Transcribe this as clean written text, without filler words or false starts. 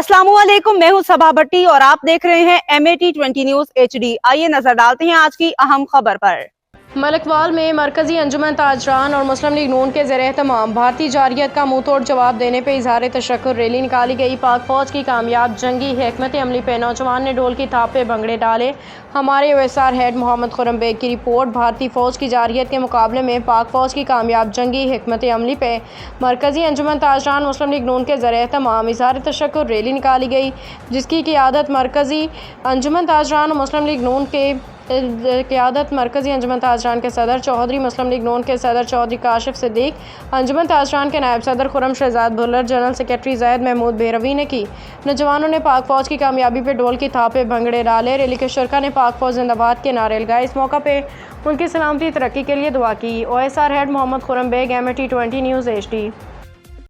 अस्सलामुअलैकुम, मैं हूं सबा भट्टी और आप देख रहे हैं MAT20 न्यूज HD। आइए नजर डालते हैं आज की अहम खबर पर। मलिकवाल में मरकजी अंजुमन ताजरान और मुस्लिम लीग नून के ज़रिए तमाम भारतीय जारियत का मुंह तोड़ जवाब देने पर इजहार तशक्कुर रैली निकाली गई। पाक फौज की कामयाब जंगी हिकमत अमली पे नौजवान ने ढोल की थाप पे भंगड़े डाले। हमारे OSR हेड मोहम्मद खुर्रम बेग की रिपोर्ट। भारतीय फौज की जारियत के मुकाबले में पाक फौज की कामयाब जंगी हिकमत अमली पे मरकजी अंजुमन ताजरान मुस्लिम लीग नून के ज़रिए तमाम इजहार तशक्कुर रैली निकाली गई, जिसकी क़ियादत मरकजी अंजुमन ताजरान और मुस्लिम लीग नून के मरकज़ी अंजुमन ताजरान के सदर चौधरी, मुस्लिम लीग नून के सदर चौधरी काशिफ सिद्दीक, अंजुमन ताजरान के नायब सदर खुर्रम शहजाद भुल्लर, जनरल सेक्रेटरी ज़ैद महमूद बेरवी ने की। नौजवानों ने पाक फ़ौज की कामयाबी पर ढोल की थाप पे भंगड़े डाले। रैली के शुरका ने पाक फ़ौज जिंदाबाद के नारे लगाए। इस मौका पर उनकी सलामती तरक्की के लिए दुआ की। OSR head Mohammad Khurram Baig, MAT20 news HD।